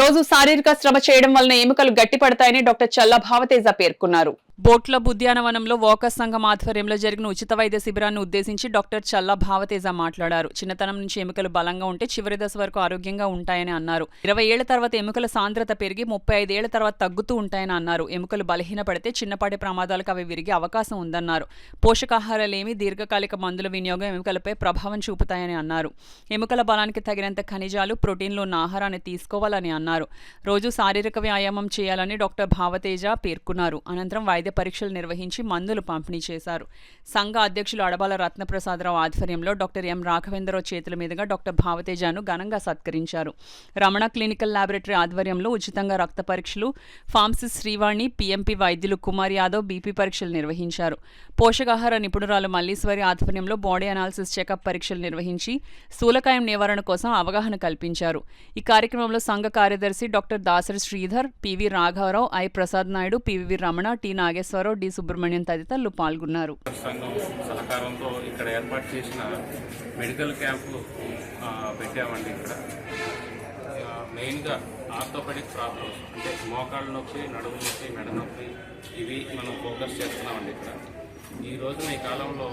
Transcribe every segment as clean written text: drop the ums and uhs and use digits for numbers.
రోజు శారీరక శ్రమ చేయడం వలన ఎముకలు గట్టిపడతాయని డాక్టర్ చల్లా భావతేజ పేర్కొన్నారు. బోట్ క్లబ్ ఉద్యానవనంలో వాకర్స్ సంఘం ఆధ్వర్యంలో జరిగిన ఉచిత వైద్య శిబిరాన్ని ఉద్దేశించి డాక్టర్ చల్లా భావతేజ మాట్లాడారు. చిన్నతనం నుంచి ఎముకలు బలంగా ఉంటే చివరి దశ వరకు ఆరోగ్యంగా ఉంటాయని అన్నారు. 20 ఏళ్ల తర్వాత ఎముకల సాంద్రత పెరిగి 35 ఏళ్ల తర్వాత తగ్గుతూ ఉంటాయని అన్నారు. ఎముకలు బలహీనపడితే చిన్నపాటి ప్రమాదాలకు అవి విరిగే అవకాశం ఉందన్నారు. పోషకాహారాలేమి, దీర్ఘకాలిక మందుల వినియోగం ఎముకలపై ప్రభావం చూపుతాయని అన్నారు. ఎముకల బలానికి తగినంత ఖనిజాలు, ప్రోటీన్లు ఉన్న ఆహారాన్ని తీసుకోవాలని అన్నారు. రోజు శారీరక వ్యాయామం చేయాలని డాక్టర్ భావతేజ పేర్కొన్నారు. అనంతరం వైద్య పరీక్షలు నిర్వహించి మందులు పంపిణీ చేశారు. సంఘ అధ్యక్షులు అడబాల రత్నప్రసాదరావు ఆధ్వర్యంలో డాక్టర్ ఎం రాఘవేంద్రరావు చేతుల మీదుగా డాక్టర్ భావతేజను ఘనంగా సత్కరించారు. రమణ క్లినికల్ ల్యాబొరేటరీ ఆధ్వర్యంలో ఉచితంగా రక్త పరీక్షలు, ఫార్మసిస్ట్ శ్రీవాణి, పిఎంపి వైద్యులు కుమార్ యాదవ్ బీపీ పరీక్షలు నిర్వహించారు. పోషకాహార నిపుణురాలు మల్లీశ్వరి ఆధ్వర్యంలో బాడీ అనాలిసిస్ చెకప్ పరీక్షలు నిర్వహించి స్థూలకాయం నివారణ కోసం అవగాహన కల్పించారు. ఈ కార్యక్రమంలో సంఘ కార్యదర్శి డాక్టర్ దాసరి శ్రీధర్, పివి రాఘవరావు, I Prasad Naidu, PV Ramana, T Nageswararao, D Subrahmanyam తదితరులు పాల్గొన్నారు. సంఘం సహకారంతో ఇక్కడ ఏర్పాటు చేసిన మెడికల్ క్యాంపు పెట్టామండి. ఇక్కడ మెయిన్గా ఆర్థోపెడిక్ ప్రాబ్లమ్స్ అంటే మోకాళ్ళ నొప్పి, నడుము నొప్పి, మెడ నొప్పి ఇవి మనం ఫోకస్ చేస్తున్నామండి. ఇక్కడ ఈ రోజున ఈ కాలంలో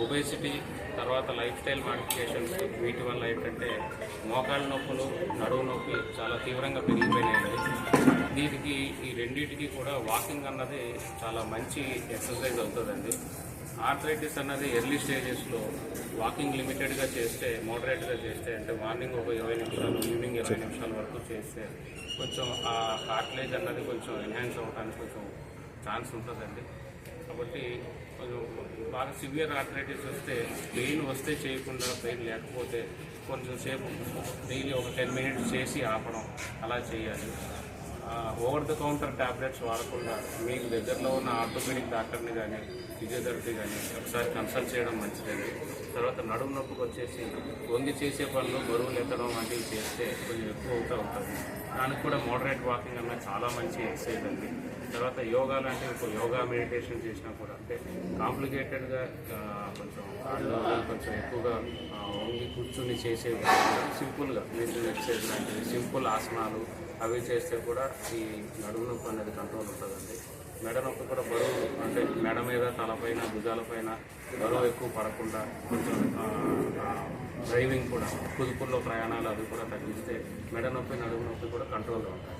ఒబేసిటీ తర్వాత లైఫ్ స్టైల్ మాడిఫికేషన్స్ వీటి వల్ల ఏంటంటే మోకాళ్ళ నొప్పులు, నడుము నొప్పి చాలా తీవ్రంగా పెరిగిపోయినాయండి. దీనికి ఈ రెండింటికి కూడా వాకింగ్ అన్నది చాలా మంచి ఎక్సర్సైజ్ అవుతుందండి. ఆర్థరైటిస్ అన్నది ఎర్లీ స్టేజెస్లో వాకింగ్ లిమిటెడ్గా చేస్తే, మోడరేట్గా చేస్తే అంటే మార్నింగ్ ఒక 20 నిమిషాలు, ఈవినింగ్ 20 నిమిషాల వరకు చేస్తే కొంచెం ఆ కార్టిలేజ్ అన్నది కొంచెం ఎన్హాన్స్ అవ్వడానికి కొంచెం ఛాన్స్ ఉంటుందండి. కాబట్టి కొంచెం బాగా సివియర్ ఆర్థరైటిస్ వస్తే పెయిన్ వస్తే చేయకుండా, పెయిన్ లేకపోతే కొంచెం సేపు డైలీ ఒక 10 మినిట్స్ చేసి ఆపడం అలా చేయాలి. ఓవర్ ద కౌంటర్ ట్యాబ్లెట్స్ వాడకుండా మీకు దగ్గరలో ఉన్న ఆర్థోపెడిక్ డాక్టర్ని కానీ, ఫిజియోథెరపీ కానీ ఒకసారి కన్సల్ట్ చేయడం మంచిదండి. తర్వాత నడుము నొప్పికి వచ్చేసి వంగి చేసే పనులు, బరువులు ఎత్తడం వంటివి చేస్తే కొంచెం ఎక్కువ అవుతూ ఉంటుంది. దానికి కూడా మోడరేట్ వాకింగ్ అన్నది చాలా మంచి ఎక్సర్సైజ్ అండి. తర్వాత యోగా లాంటి యోగా మెడిటేషన్ చేసినా కూడా అంటే కాంప్లికేటెడ్గా కొంచెం కొంచెం ఎక్కువగా వంగి కూర్చుని చేసే సింపుల్గా బ్రీతింగ్ ఎక్సర్సైజ్ లాంటివి, సింపుల్ ఆసనాలు అవి చేస్తే కూడా ఈ నడుము నొప్పి అనేది కంట్రోల్ ఉంటుందండి. మెడ నొప్పి కూడా బరువు అంటే మెడ మీద, తలపైన, భుజాలపైన బరువు ఎక్కువ పడకుండా కొంచెం డ్రైవింగ్ కూడా, కుదుపుల్లో ప్రయాణాలు అవి కూడా తగ్గిస్తే మెడ నొప్పి, నడుము నొప్పి కూడా కంట్రోల్గా ఉంటాయి.